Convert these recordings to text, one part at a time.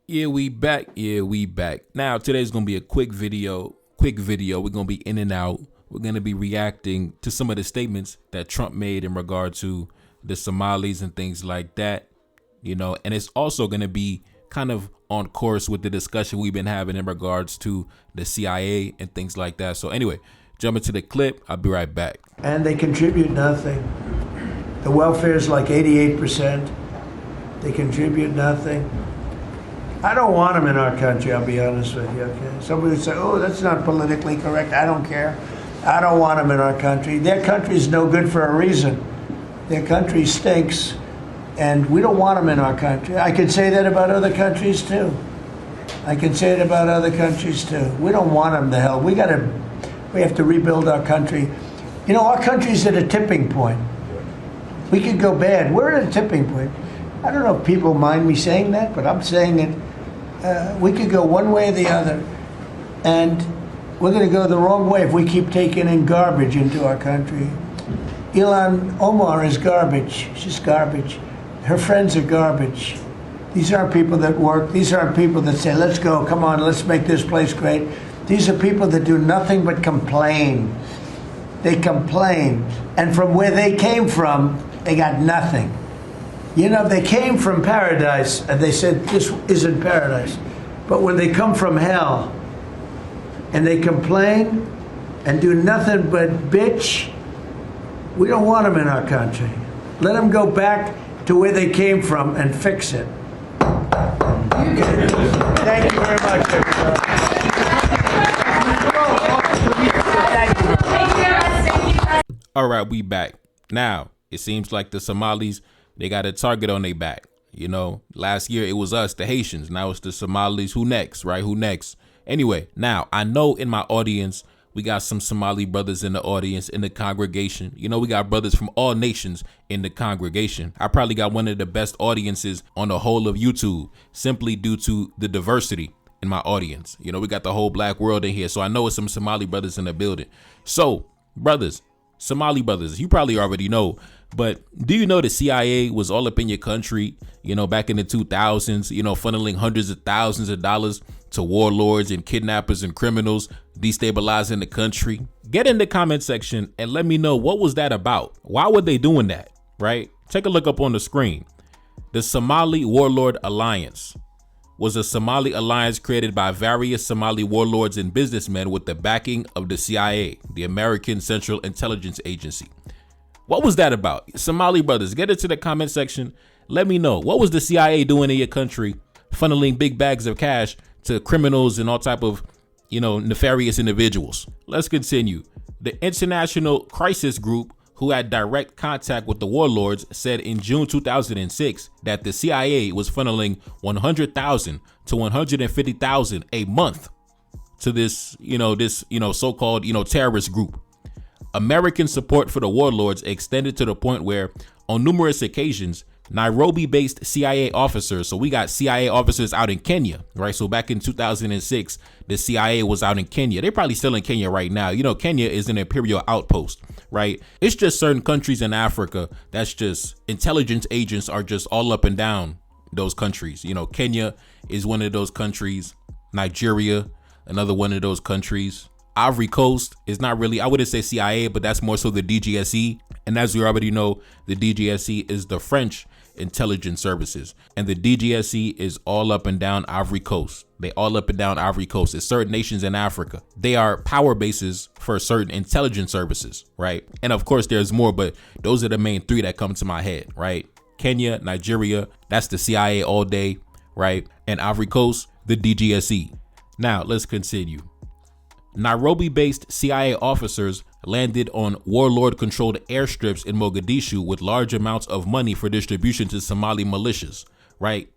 Yeah, we back. Yeah, we back. Now, today's going to be a quick video. We're going to be in and out. We're going to be reacting to some of the statements that Trump made in regard to the Somalis and things like that, and it's also going to be kind of on course with the discussion we've been having in regards to the CIA and things like that. So anyway, jump into the clip. I'll be right back. And they contribute nothing. The welfare is like 88%. They contribute nothing. I don't want them in our country, I'll be honest with you, okay? Somebody would say, oh, that's not politically correct. I don't care. I don't want them in our country. Their country's no good for a reason. Their country stinks, and we don't want them in our country. I could say that about other countries, too. We don't want them to hell. We have to rebuild our country. Our country's at a tipping point. We could go bad. We're at a tipping point. I don't know if people mind me saying that, but I'm saying it. We could go one way or the other, and we're going to go the wrong way if we keep taking in garbage into our country. Ilhan Omar is garbage. She's garbage. Her friends are garbage. These aren't people that work. These aren't people that say, let's go, come on, let's make this place great. These are people that do nothing but complain. They complain. And from where they came from, they got nothing. They came from paradise, and they said, this isn't paradise. But when they come from hell, and they complain, and do nothing but bitch, we don't want them in our country. Let them go back to where they came from and fix it. Okay. Thank you very much, everybody. All right, we back. Now, it seems like the Somalis, they got a target on their back. Last year it was us, the Haitians. Now it's the Somalis. Who next, right? Who next? Anyway, now I know in my audience, we got some Somali brothers in the audience, in the congregation. We got brothers from all nations in the congregation. I probably got one of the best audiences on the whole of YouTube, simply due to the diversity in my audience. We got the whole black world in here. So I know it's some Somali brothers in the building. So brothers, Somali brothers, you probably already know, but do you know the CIA was all up in your country, back in the 2000s, funneling hundreds of thousands of dollars to warlords and kidnappers and criminals, destabilizing the country? Get in the comment section and let me know, what was that about? Why were they doing that, right? Take a look up on the screen. The Somali Warlord Alliance was a Somali alliance created by various Somali warlords and businessmen with the backing of the CIA, the American Central Intelligence Agency. What was that about? Somali brothers, get into the comment section. Let me know, what was the CIA doing in your country, funneling big bags of cash to criminals and all type of, nefarious individuals? Let's continue. The International Crisis Group, who had direct contact with the warlords, said in June 2006 that the CIA was funneling $100,000 to $150,000 a month to this, so-called, terrorist group. American support for the warlords extended to the point where, on numerous occasions, Nairobi-based CIA officers, so we got CIA officers out in Kenya, right? So back in 2006, the CIA was out in Kenya. They're probably still in Kenya right now. Kenya is an imperial outpost, right? It's just certain countries in Africa that's just intelligence agents are just all up and down those countries. Kenya is one of those countries. Nigeria, another one of those countries. Ivory Coast is not really, I wouldn't say CIA, but that's more so the DGSE. And as we already know, the DGSE is the French intelligence services, and the DGSE is all up and down Ivory Coast. They all up and down Ivory Coast. It's certain nations in Africa. They are power bases for certain intelligence services, right? And of course there's more, but those are the main three that come to my head, right? Kenya, Nigeria, that's the CIA all day, right? And Ivory Coast, the DGSE. Now let's continue. Nairobi-based CIA officers landed on warlord-controlled airstrips in Mogadishu with large amounts of money for distribution to Somali militias, right?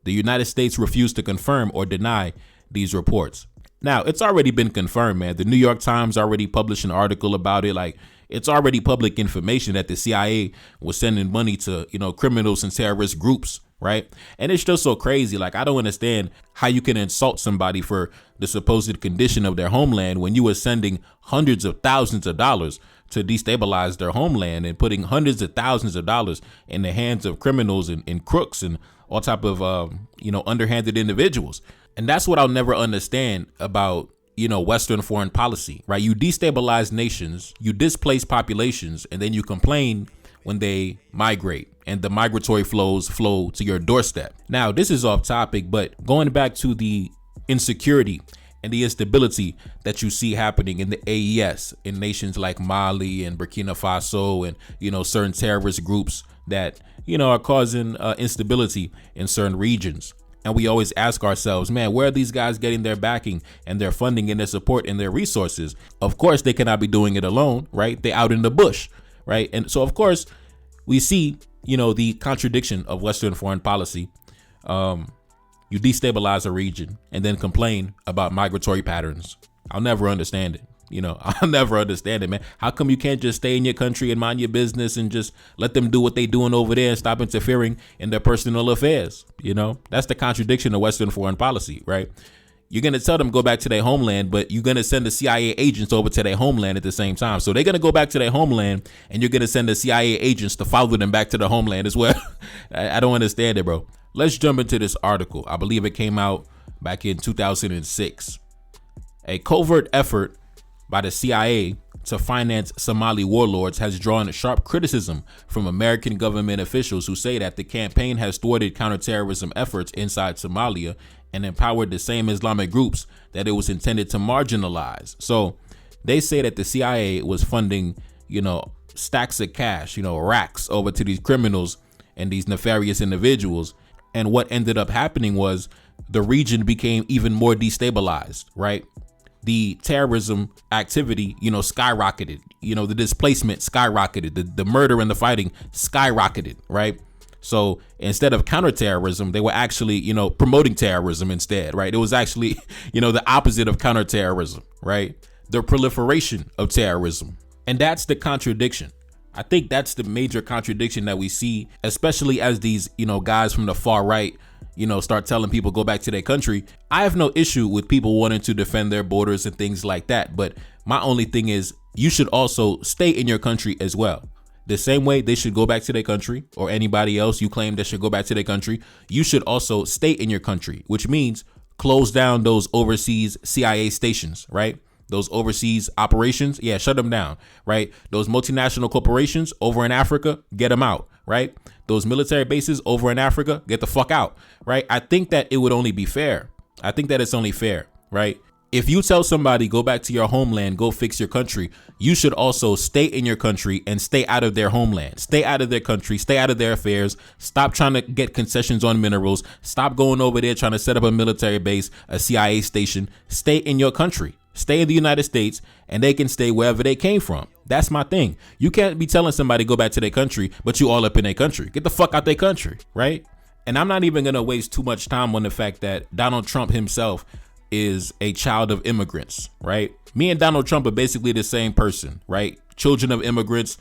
The United States refused to confirm or deny these reports. Now, it's already been confirmed, man. The New York Times already published an article about it. Like, it's already public information that the CIA was sending money to, criminals and terrorist groups, right? And it's just so crazy. Like, I don't understand how you can insult somebody for the supposed condition of their homeland when you were sending hundreds of thousands of dollars to destabilize their homeland and putting hundreds of thousands of dollars in the hands of criminals and crooks and all type of underhanded individuals. And that's what I'll never understand about Western foreign policy, right? You destabilize nations, you displace populations, and then you complain when they migrate and the migratory flows flow to your doorstep. Now, this is off topic, but going back to the insecurity and the instability that you see happening in the AES in nations like Mali and Burkina Faso and, certain terrorist groups that, are causing instability in certain regions. And we always ask ourselves, man, where are these guys getting their backing and their funding and their support and their resources? Of course, they cannot be doing it alone, right? They out in the bush, right? And so, of course, we see, the contradiction of Western foreign policy. You destabilize a region and then complain about migratory patterns. I'll never understand it. I'll never understand it, man. How come you can't just stay in your country and mind your business and just let them do what they doing over there and stop interfering in their personal affairs? That's the contradiction of Western foreign policy, right? You're going to tell them go back to their homeland, but you're going to send the CIA agents over to their homeland at the same time. So they're going to go back to their homeland and you're going to send the CIA agents to follow them back to the homeland as well. I don't understand it, bro. Let's jump into this article. I believe it came out back in 2006. A covert effort by the CIA to finance Somali warlords has drawn sharp criticism from American government officials who say that the campaign has thwarted counterterrorism efforts inside Somalia and empowered the same Islamic groups that it was intended to marginalize. So they say that the CIA was funding, stacks of cash, racks over to these criminals and these nefarious individuals. And what ended up happening was the region became even more destabilized, right? The terrorism activity, skyrocketed, the displacement skyrocketed, the murder and the fighting skyrocketed, right? So instead of counterterrorism, they were actually, promoting terrorism instead, right? It was actually, the opposite of counterterrorism, right? The proliferation of terrorism. And that's the contradiction. I think that's the major contradiction that we see, especially as these, guys from the far right, start telling people go back to their country. I have no issue with people wanting to defend their borders and things like that. But my only thing is you should also stay in your country as well. The same way they should go back to their country, or anybody else you claim that should go back to their country, you should also stay in your country, which means close down those overseas CIA stations, right? Those overseas operations, shut them down, right? Those multinational corporations over in Africa, get them out, right? Those military bases over in Africa, get the fuck out, right? I think that it would only be fair. I think that it's only fair, right? If you tell somebody go back to your homeland, go fix your country, you should also stay in your country and stay out of their homeland, stay out of their country, stay out of their affairs. Stop trying to get concessions on minerals. Stop going over there trying to set up a military base, a CIA station. Stay in your country. Stay in the United States and they can stay wherever they came from. That's my thing. You can't be telling somebody go back to their country, but you all up in their country. Get the fuck out their country, right? And I'm not even going to waste too much time on the fact that Donald Trump himself is a child of immigrants, right? Me and Donald Trump are basically the same person, right? Children of immigrants,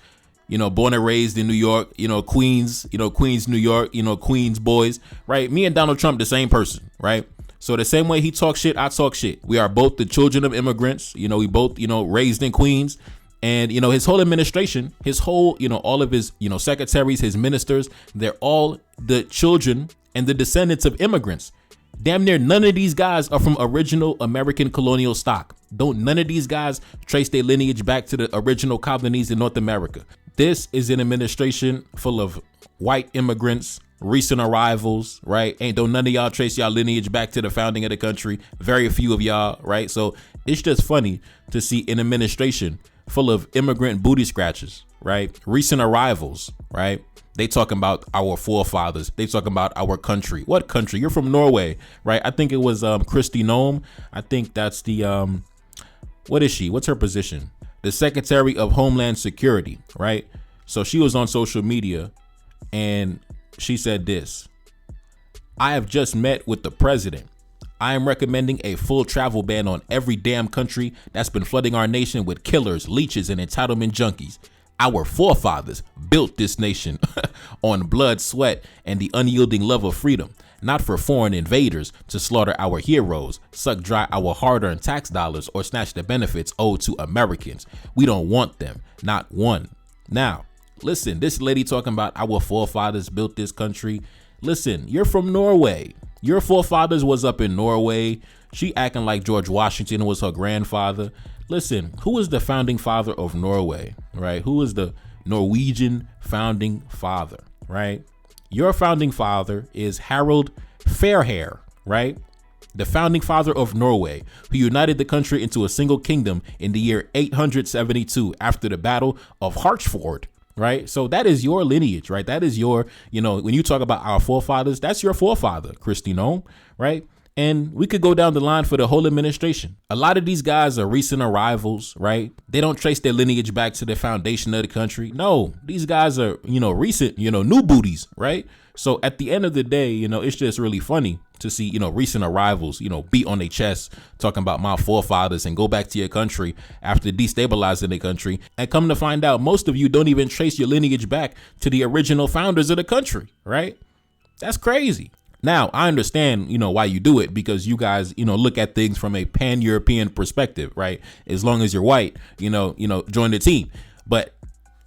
born and raised in New York, Queens, Queens, New York, Queens boys, right? Me and Donald Trump, the same person, right? So the same way he talks shit, I talk shit. We are both the children of immigrants. We both, raised in Queens. And, his whole administration, his whole, all of his, secretaries, his ministers, they're all the children and the descendants of immigrants. Damn near none of these guys are from original American colonial stock. None of these guys trace their lineage back to the original colonies in North America. This is an administration full of white immigrants, recent arrivals, right? Don't none of y'all trace y'all lineage back to the founding of the country. Very few of y'all, right? So it's just funny to see an administration full of immigrant booty scratchers, right? Recent arrivals, right? They talking about our forefathers. They talking about our country. What country? You're from Norway, right? I think it was Kristi Noem. I think that's the what is she? What's her position? The Secretary of Homeland Security, right? So she was on social media and she said this: I have just met with the president. I am recommending a full travel ban on every damn country that's been flooding our nation with killers, leeches, and entitlement junkies. Our forefathers built this nation on blood, sweat, and the unyielding love of freedom, not for foreign invaders to slaughter our heroes, suck dry our hard-earned tax dollars, or snatch the benefits owed to Americans. We don't want them, not one. Now, listen, this lady talking about our forefathers built this country. Listen, you're from Norway. Your forefathers was up in Norway. She acting like George Washington was her grandfather. Listen, who is the founding father of Norway, right? Who is the Norwegian founding father, right? Your founding father is Harald Fairhair, right? The founding father of Norway, who united the country into a single kingdom in the year 872 after the Battle of Harchford, right? So that is your lineage, right? That is your, when you talk about our forefathers, that's your forefather, Kristi Noem, right? And we could go down the line for the whole administration. A lot of these guys are recent arrivals, right? They don't trace their lineage back to the foundation of the country. No, these guys are, recent, new booties, right? So at the end of the day, it's just really funny to see, recent arrivals, beat on their chest, talking about my forefathers and go back to your country after destabilizing the country. And come to find out, most of you don't even trace your lineage back to the original founders of the country, right? That's crazy. Now, I understand, why you do it, because you guys, look at things from a pan-European perspective, right? As long as you're white, join the team. But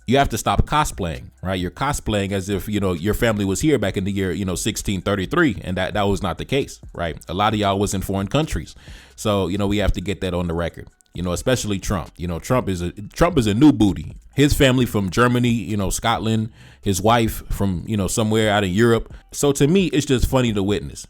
you have to stop cosplaying, right? You're cosplaying as if, your family was here back in the year, 1633. And that was not the case, right? A lot of y'all was in foreign countries. So, we have to get that on the record. Especially Trump. Trump is a new booty. His family from Germany, Scotland, his wife from, somewhere out in Europe. So to me, it's just funny to witness.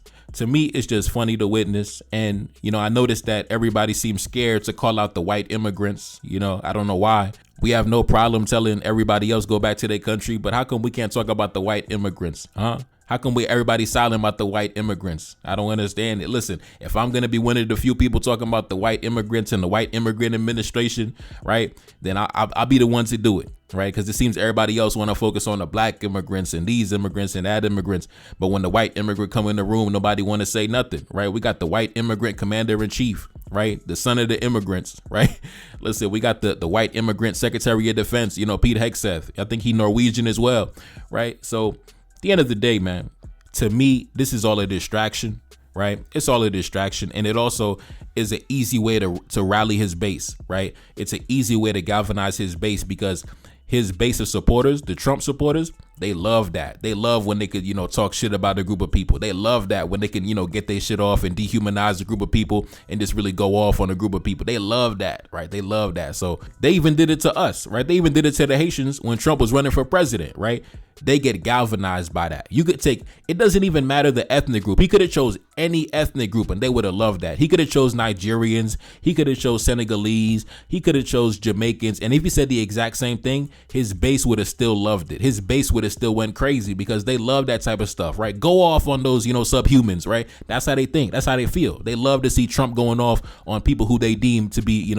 And, I noticed that everybody seems scared to call out the white immigrants. I don't know why. We have no problem telling everybody else go back to their country. But how come we can't talk about the white immigrants? Huh? How come everybody silent about the white immigrants? I don't understand it. Listen, if I'm going to be one of the few people talking about the white immigrants and the white immigrant administration, right, then I'll be the one to do it, right? Because it seems everybody else want to focus on the black immigrants and these immigrants and that immigrants. But when the white immigrant come in the room, nobody want to say nothing, right? We got the white immigrant commander in chief, right? The son of the immigrants, right? Listen, we got the white immigrant secretary of defense, Pete Hegseth. I think he Norwegian as well, right? So at the end of the day, man, to me, this is all a distraction, right? It's all a distraction. And it also is an easy way to rally his base, right? It's an easy way to galvanize his base, because his base of supporters, the Trump supporters, they love that. They love when they could, talk shit about a group of people. They love that when they can, get their shit off and dehumanize a group of people and just really go off on a group of people. They love that, right? They love that. So they even did it to us, right? They even did it to the Haitians when Trump was running for president, right? They get galvanized by that. You could take, it doesn't even matter the ethnic group. He could have chose any ethnic group and they would have loved that. He could have chose Nigerians. He could have chose Senegalese. He could have chose Jamaicans. And if he said the exact same thing, his base would have still loved it. His base would have still went crazy, because they love that type of stuff, right? Go off on those, subhumans, right? That's how they think. That's how they feel. They love to see Trump going off on people who they deem to be,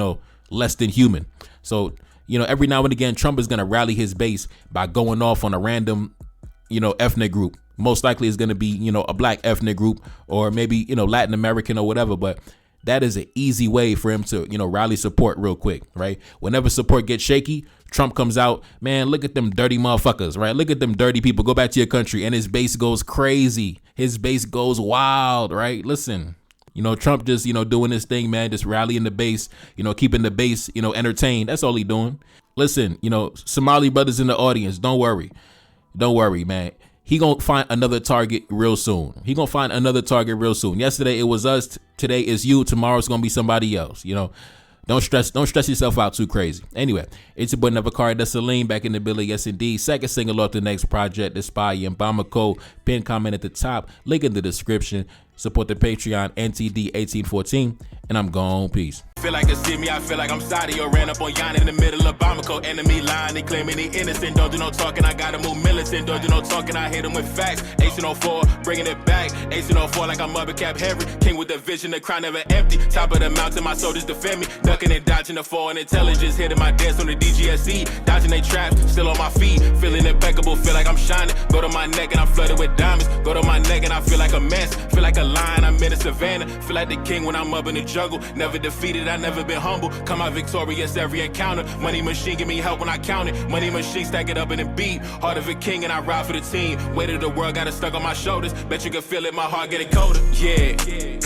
less than human. So, every now and again, Trump is going to rally his base by going off on a random, ethnic group. Most likely it's going to be, a black ethnic group, or maybe, Latin American or whatever. But that is an easy way for him to, rally support real quick, right? Whenever support gets shaky, Trump comes out, man, look at them dirty motherfuckers, right? Look at them dirty people. Go back to your country. And his base goes crazy. His base goes wild, right? Listen, Trump just, doing this thing, man, just rallying the base, keeping the base, entertained. That's all he doing. Listen, Somali brothers in the audience, don't worry. Don't worry, man. He gonna find another target real soon. Yesterday it was us. Today is you. Tomorrow it's gonna be somebody else. Don't stress yourself out too crazy. Anyway, it's your boy Never that's Salim back in the building. Yes, indeed. Second single off the next project, The Spy in Bamako. Pin comment at the top. Link in the description. Support the Patreon, NTD 1814. And I'm gone. Peace. Feel like a see me, I feel like I'm Saudi or ran up on Yan in the middle of Bamako. Enemy line, they claiming he innocent. Don't do no talking, I gotta move militant. Don't do no talking, I hit him with facts. 1804, bringing it back. 1804 like I'm Mother Cap Henry. King with the vision, the crown never empty. Top of the mountain, my soldiers defend me. Ducking and dodging the foreign intelligence. Hitting my dance on the DGSE. Dodging they traps, still on my feet. Feeling impeccable, feel like I'm shining. Go to my neck and I'm flooded with diamonds. Go to my neck and I feel like a mess. Feel like a lion, I'm in the savannah. Feel like the king when I'm up in the jungle. Never defeated, I never been humble. Come out victorious every encounter. Money machine give me help when I count it. Money machine stack it up in a beat. Heart of a king and I ride for the team. Weight of the world got it stuck on my shoulders. Bet you can feel it, my heart getting colder. Yeah,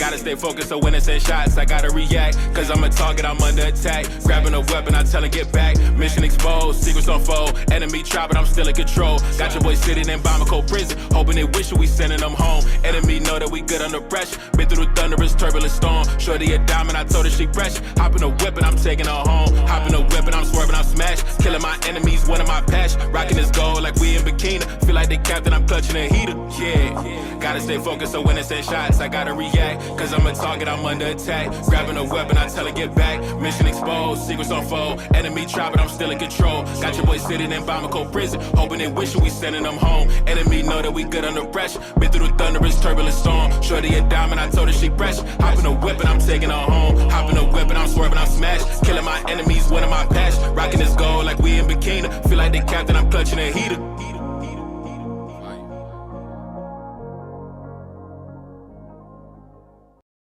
Gotta stay focused so when it's in shots, I gotta react. Cause I'm a target, I'm under attack. Grabbing a weapon, I tell her get back. Mission exposed, secrets unfold. Enemy try, but I'm still in control. Got your boy sitting in Bamako prison, hoping they wish we sending them home. Enemy know that we good under pressure. Been through the thunderous, turbulent storm. Shorty a diamond, I told her she precious. Hop in a whip and I'm taking her home. Hop in a whip and I'm swerving, I'm smashed. Killing my enemies, one of my passion. Rocking this gold like we in bikini. Feel like the captain, I'm clutching a heater. Yeah, gotta stay focused so when it's in shots, I gotta react. Cause I'm a target, I'm under attack. Grabbing a weapon, I tell her get back. Mission exposed, secrets unfold. Enemy try, but I'm still in control. Got your boy sitting in Bamako prison, hoping and wishing we sending them home. Enemy know that we good under pressure. Been through the thunderous, turbulent storm. Shorty a diamond, I told her she precious. Hop in a whip and I'm taking her home. Hop in a whip and I'm swerving, I'm smashed. Killing my enemies, one of my passion. Rocking this gold like we in bikini. Feel like the captain, I'm clutching a heater.